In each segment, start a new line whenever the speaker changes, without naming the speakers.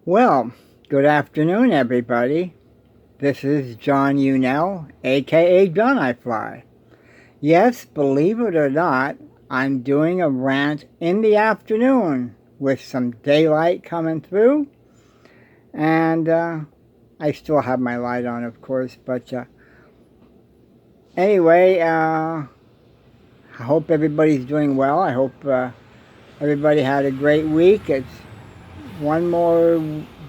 Well, good afternoon, everybody. This is John Unell, aka John I Fly. Yes, believe it or not, I'm doing a rant in the afternoon with some daylight coming through, and I still have my light on, of course, but anyway, I hope everybody's doing well. I hope everybody had a great week. It's one more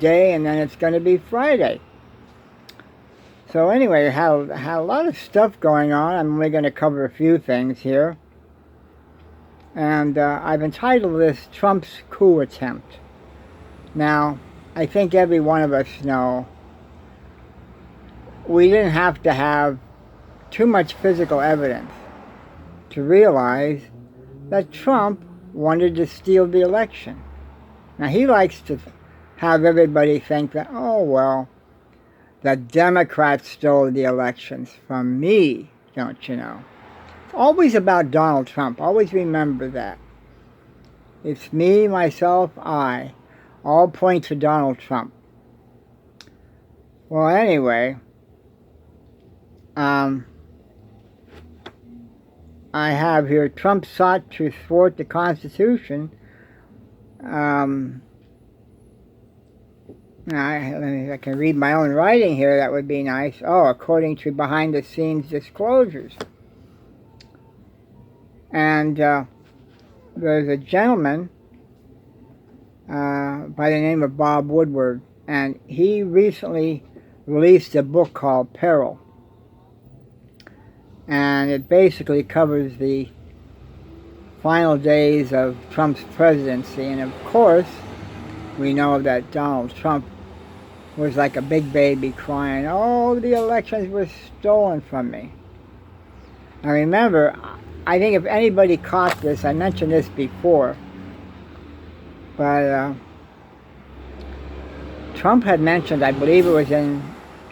day and then it's going to be Friday. So anyway, I had a lot of stuff going on. I'm only going to cover a few things here. And I've entitled this Trump's coup attempt. Now, I think every one of us know we didn't have to have too much physical evidence to realize that Trump wanted to steal the election. Now, he likes to have everybody think that, oh, well, the Democrats stole the elections from me, don't you know? It's always about Donald Trump. Always remember that. It's me, myself, I. All point to Donald Trump. Well, anyway, I have here, Trump sought to thwart the Constitution. I can read my own writing here, that would be nice. Oh, according to behind-the-scenes disclosures. And there's a gentleman by the name of Bob Woodward, and he recently released a book called Peril. And it basically covers the final days of Trump's presidency. And of course, we know that Donald Trump was like a big baby crying, oh, the elections were stolen from me. Now remember, I think if anybody caught this, I mentioned this before, but Trump had mentioned, I believe it was in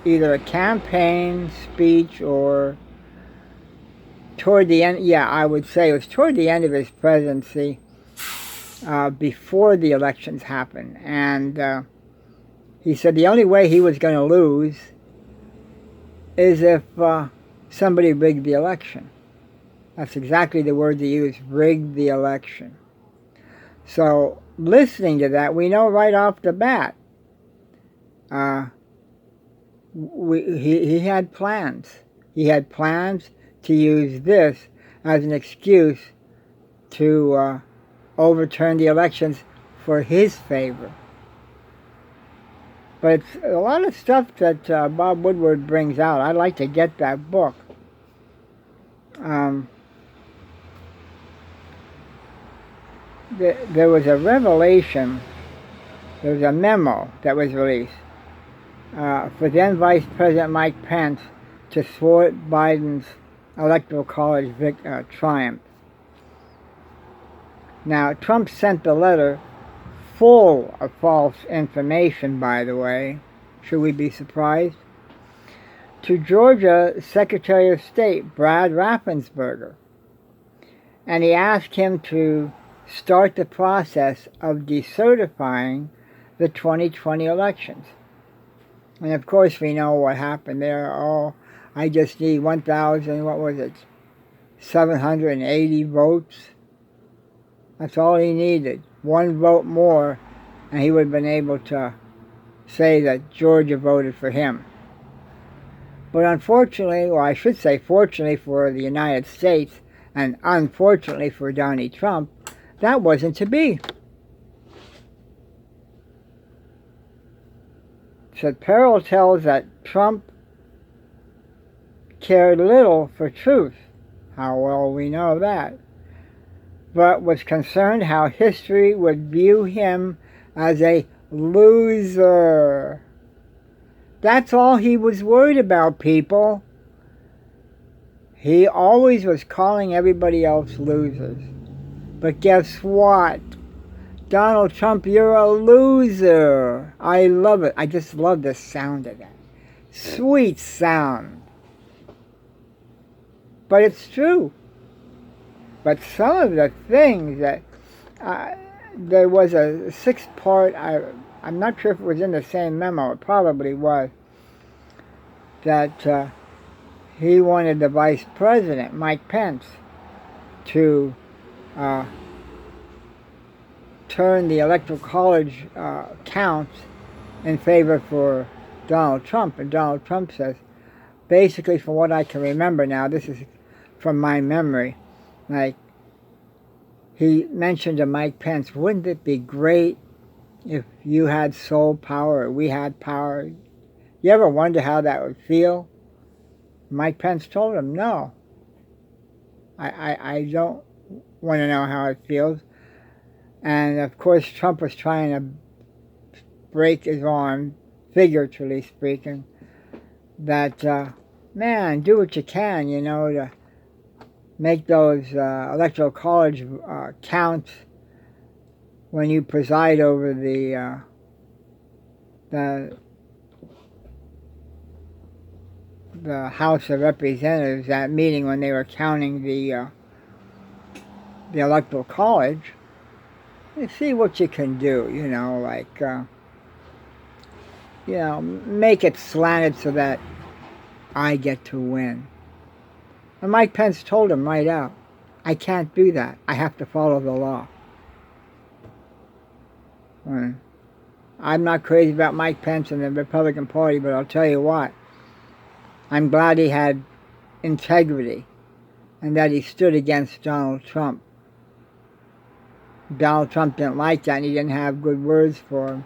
either a campaign speech or toward the end, yeah, I would say it was toward the end of his presidency, before the elections happened. And he said the only way he was going to lose is if somebody rigged the election. That's exactly the word he used, rigged the election. So listening to that, we know right off the bat, he had plans. He had plans to use this as an excuse to overturn the elections for his favor. But it's a lot of stuff that Bob Woodward brings out. I'd like to get that book. There was a revelation, there was a memo that was released for then Vice President Mike Pence to thwart Biden's Electoral College triumph. Now, Trump sent the letter full of false information, by the way. Should we be surprised? To Georgia Secretary of State Brad Raffensperger. And he asked him to start the process of decertifying the 2020 elections. And of course we know what happened there. Oh, I just need 780 votes. That's all he needed. One vote more, and he would have been able to say that Georgia voted for him. But unfortunately, or I should say fortunately for the United States, and unfortunately for Donald Trump, that wasn't to be. So Peril tells that Trump cared little for truth. How well we know that. But was concerned how history would view him as a loser. That's all he was worried about, people. He always was calling everybody else losers. But guess what? Donald Trump, you're a loser. I love it. I just love the sound of that. Sweet sound. But it's true. But some of the things that there was a 6-part, I'm not sure if it was in the same memo, it probably was, that he wanted the Vice President, Mike Pence, to turn the Electoral College counts in favor for Donald Trump. And Donald Trump says, basically from what I can remember now, this is from my memory, like, he mentioned to Mike Pence, wouldn't it be great if you had sole power or we had power? You ever wonder how that would feel? Mike Pence told him, no. I don't want to know how it feels. And of course Trump was trying to break his arm, figuratively speaking, that, man, do what you can, you know, to make those electoral college counts when you preside over the House of Representatives, that meeting when they were counting the electoral college. You see what you can do, you know, like, you know, make it slanted so that I get to win. And Mike Pence told him right out, I can't do that. I have to follow the law. I'm not crazy about Mike Pence and the Republican Party, but I'll tell you what, I'm glad he had integrity and that he stood against Donald Trump. Donald Trump didn't like that and he didn't have good words for him.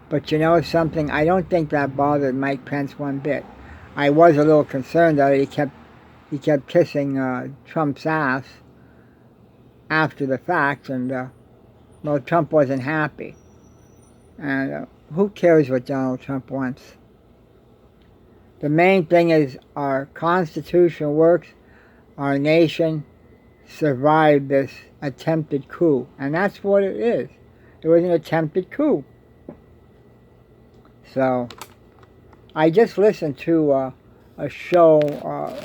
But you know something, I don't think that bothered Mike Pence one bit. I was a little concerned that he kept kissing Trump's ass after the fact, and well, Trump wasn't happy. And who cares what Donald Trump wants? The main thing is our Constitution works, our nation survived this attempted coup, and that's what it is. It was an attempted coup. So, I just listened to a show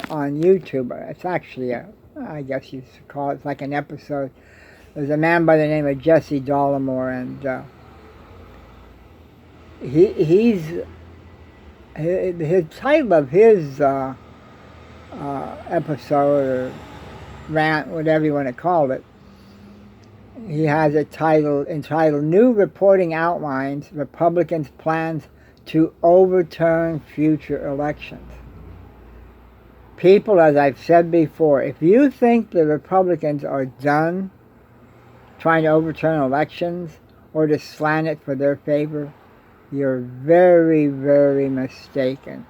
on YouTube. It's actually I guess you could call it, it's like an episode. There's a man by the name of Jesse Dollimore, and his title of his episode or rant, whatever you want to call it, he has a title entitled "New Reporting Outlines Republicans' Plans to Overturn Future Elections." People, as I've said before, if you think the Republicans are done trying to overturn elections or to slant it for their favor, you're very, very mistaken.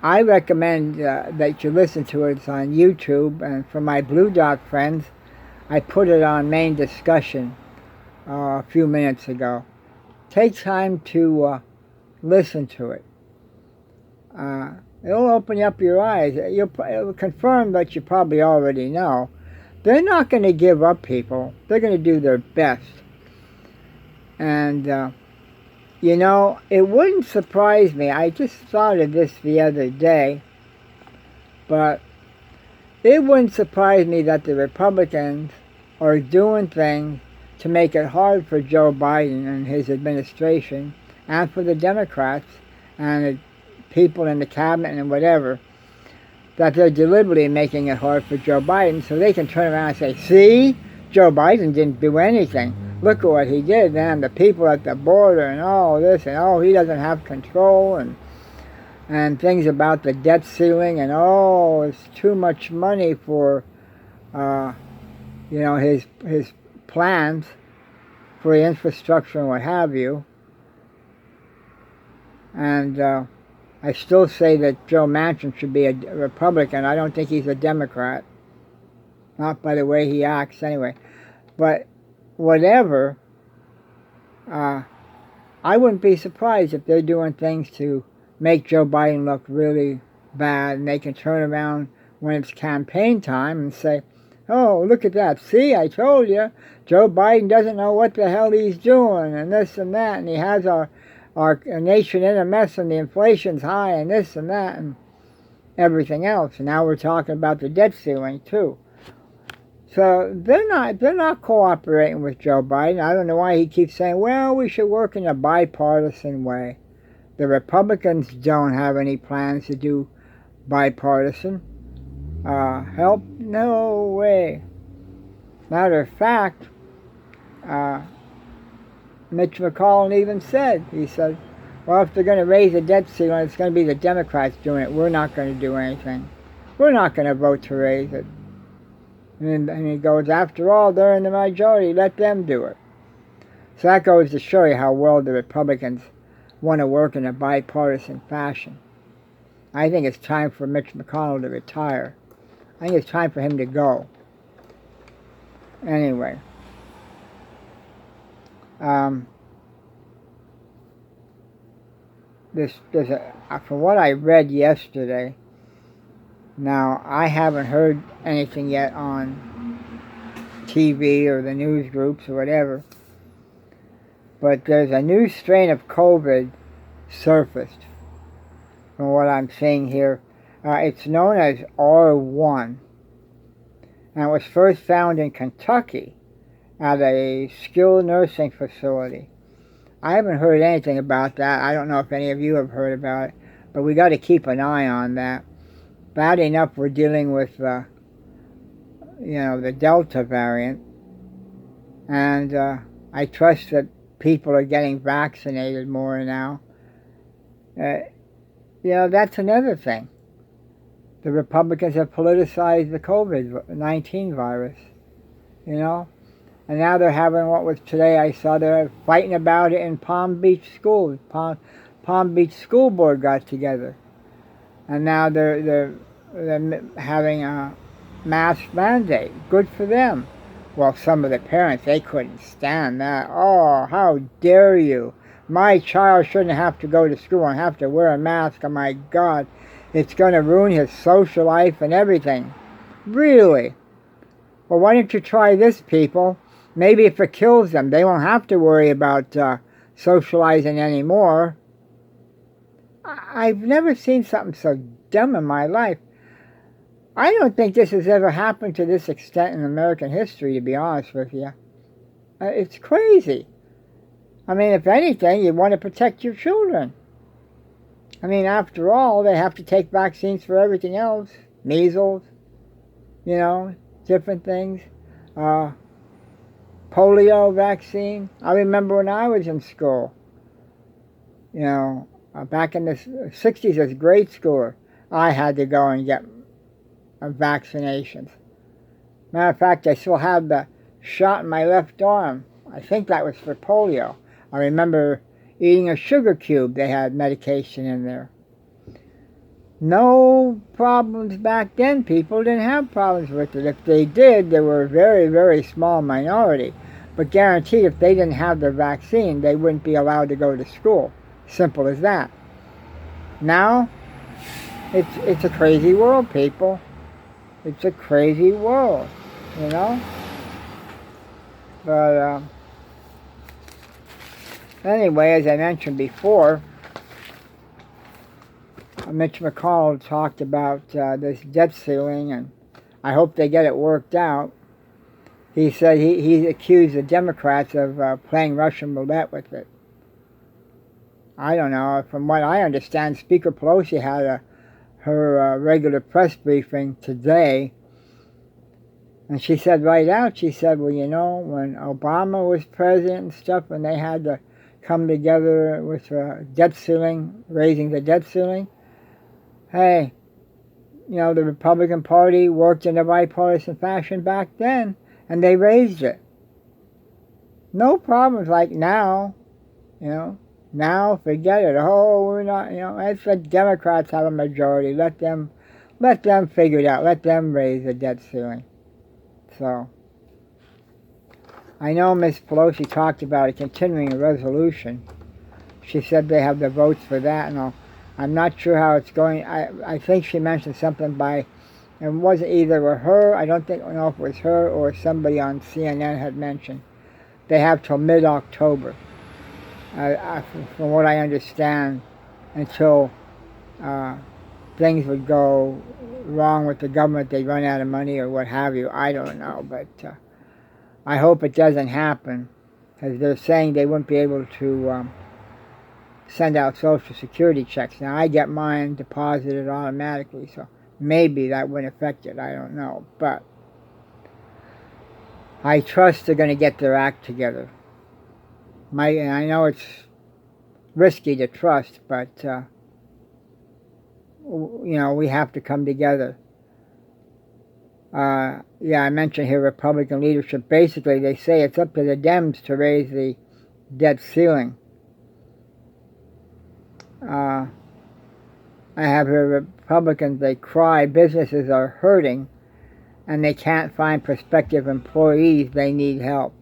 I recommend that you listen to it. It's on YouTube, and for my Blue Dot friends, I put it on main discussion a few minutes ago. Take time to listen to it. It'll open up your eyes. It'll confirm that you probably already know. They're not going to give up, people. They're going to do their best. And, you know, it wouldn't surprise me. I just thought of this the other day. But it wouldn't surprise me that the Republicans are doing things to make it hard for Joe Biden and his administration, and for the Democrats and the people in the cabinet and whatever, that they're deliberately making it hard for Joe Biden so they can turn around and say, see, Joe Biden didn't do anything. Look at what he did, and the people at the border and all this, and oh, he doesn't have control, and things about the debt ceiling, and oh, it's too much money for, you know, his plans for the infrastructure and what have you. And I still say that Joe Manchin should be a Republican. I don't think he's a Democrat. Not by the way he acts anyway. But whatever, I wouldn't be surprised if they're doing things to make Joe Biden look really bad, and they can turn around when it's campaign time and say, oh, look at that. See, I told you, Joe Biden doesn't know what the hell he's doing, and this and that, and he has our nation in a mess, and the inflation's high, and this and that, and everything else. And now we're talking about the debt ceiling, too. So they're not cooperating with Joe Biden. I don't know why he keeps saying, well, we should work in a bipartisan way. The Republicans don't have any plans to do bipartisan help. No way. Matter of fact, Mitch McConnell even said, he said, well, if they're going to raise the debt ceiling, it's going to be the Democrats doing it. We're not going to do anything. We're not going to vote to raise it. And he goes, after all, they're in the majority. Let them do it. So that goes to show you how well the Republicans want to work in a bipartisan fashion. I think it's time for Mitch McConnell to retire. I think it's time for him to go. Anyway. From what I read yesterday, now I haven't heard anything yet on TV or the news groups or whatever, but there's a new strain of COVID surfaced from what I'm seeing here. It's known as R1, and it was first found in Kentucky at a skilled nursing facility. I haven't heard anything about that. I don't know if any of you have heard about it, but we got to keep an eye on that. Bad enough we're dealing with, the Delta variant, and I trust that people are getting vaccinated more now. That's another thing. The Republicans have politicized the COVID-19 virus, and now they're having what was today. I saw they're fighting about it in Palm Beach schools. Palm Beach School Board got together, and now they're having a mask mandate. Good for them. Well, some of the parents, they couldn't stand that. Oh, how dare you! My child shouldn't have to go to school and have to wear a mask. Oh my God, it's going to ruin his social life and everything. Really? Well, why don't you try this, people? Maybe if it kills them, they won't have to worry about socializing anymore. I've never seen something so dumb in my life. I don't think this has ever happened to this extent in American history, to be honest with you. It's crazy. I mean, if anything, you want to protect your children. I mean, after all, they have to take vaccines for everything else. Measles, different things. Polio vaccine. I remember when I was in school, back in the 60s as a grade schooler, I had to go and get vaccinations. Matter of fact, I still have the shot in my left arm. I think that was for polio. I remember eating a sugar cube. They had medication in there. No problems back then. People didn't have problems with it. If they did, they were a very, very small minority. But guaranteed, if they didn't have the vaccine, they wouldn't be allowed to go to school. Simple as that. Now, it's a crazy world, people. It's a crazy world, But anyway, as I mentioned before, Mitch McConnell talked about this debt ceiling, and I hope they get it worked out. He said he accused the Democrats of playing Russian roulette with it. I don't know. From what I understand, Speaker Pelosi had her regular press briefing today, and she said right out, she said, well, when Obama was president and stuff, when they had to come together with debt ceiling, raising the debt ceiling, hey, the Republican Party worked in a bipartisan fashion back then, and they raised it. No problems like now, Now, forget it. Oh, we're not, it's the Democrats have a majority. Let them figure it out. Let them raise the debt ceiling. So, I know Ms. Pelosi talked about a continuing resolution. She said they have the votes for that and all. I'm not sure how it's going. I think she mentioned something it wasn't either her, I don't know if it was her or somebody on CNN had mentioned. They have till mid-October, from what I understand, until things would go wrong with the government, they'd run out of money or what have you. I don't know, but I hope it doesn't happen, because they're saying they wouldn't be able to send out Social Security checks. Now, I get mine deposited automatically, so maybe that wouldn't affect it. I don't know, but I trust they're going to get their act together. And I know it's risky to trust, but we have to come together. Yeah, I mentioned here Republican leadership. Basically, they say it's up to the Dems to raise the debt ceiling. I have here Republicans, they cry businesses are hurting and they can't find prospective employees, they need help.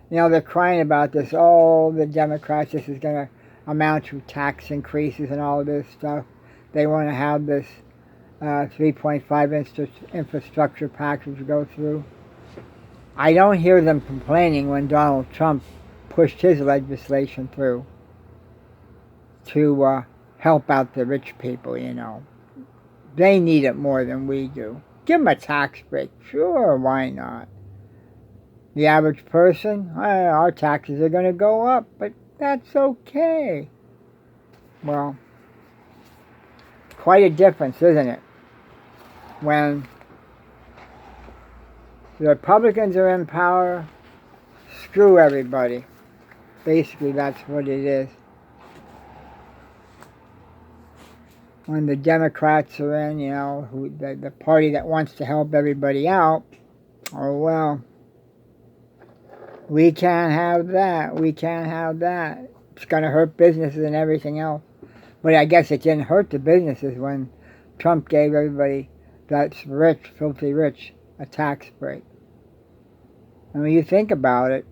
They're crying about this, the Democrats, this is going to amount to tax increases and all of this stuff. They want to have this 3.5 infrastructure package go through. I don't hear them complaining when Donald Trump pushed his legislation through to help out the rich people, They need it more than we do. Give them a tax break. Sure, why not? The average person, our taxes are going to go up, but that's okay. Well, quite a difference, isn't it? When the Republicans are in power, screw everybody. Basically, that's what it is. When the Democrats are in, the party that wants to help everybody out, we can't have that. We can't have that. It's going to hurt businesses and everything else. But I guess it didn't hurt the businesses when Trump gave everybody that's rich, filthy rich, a tax break. And when you think about it,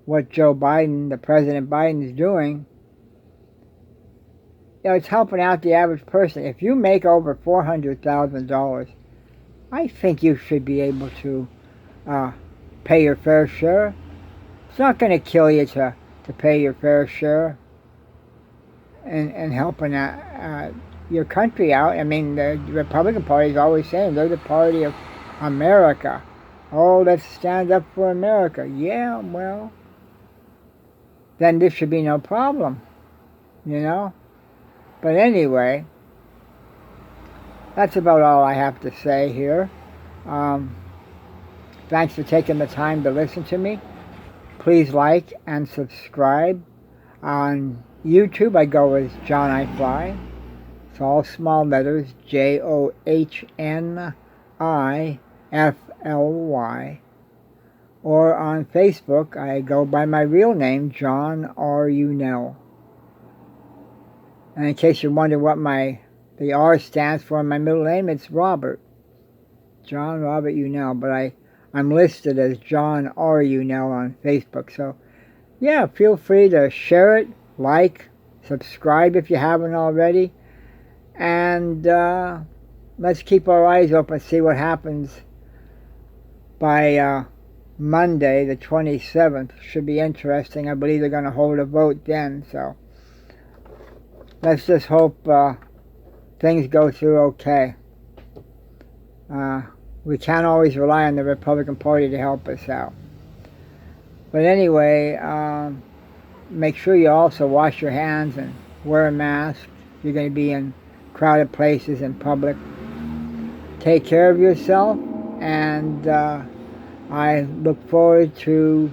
what Joe Biden, the President Biden, is doing, it's helping out the average person. If you make over $400,000, I think you should be able to pay your fair share. It's not going to kill you to pay your fair share and helping your country out. I mean, the Republican Party is always saying they're the party of America. Let's stand up for America. Yeah, well, then this should be no problem, But anyway, that's about all I have to say here. Thanks for taking the time to listen to me. Please like and subscribe. On YouTube, I go as John I Fly. It's all small letters, JOHNIFLY. Or on Facebook, I go by my real name, John R. Unell. And in case you wonder what the R stands for in my middle name, it's Robert. John Robert Unell. But I'm listed as John R. Unell on Facebook. So, yeah, feel free to share it, like, subscribe if you haven't already. And let's keep our eyes open, see what happens by Monday, the 27th. Should be interesting. I believe they're going to hold a vote then. So let's just hope things go through okay. We can't always rely on the Republican Party to help us out. But anyway, make sure you also wash your hands and wear a mask. You're going to be in crowded places in public. Take care of yourself, and I look forward to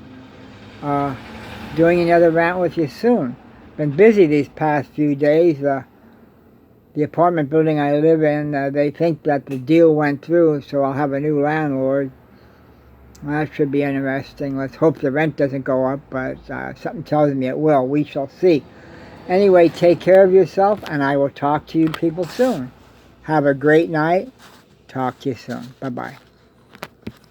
doing another rant with you soon. Been busy these past few days. The apartment building I live in, they think that the deal went through, so I'll have a new landlord. That should be interesting. Let's hope the rent doesn't go up, but something tells me it will. We shall see. Anyway, take care of yourself, and I will talk to you people soon. Have a great night. Talk to you soon. Bye-bye.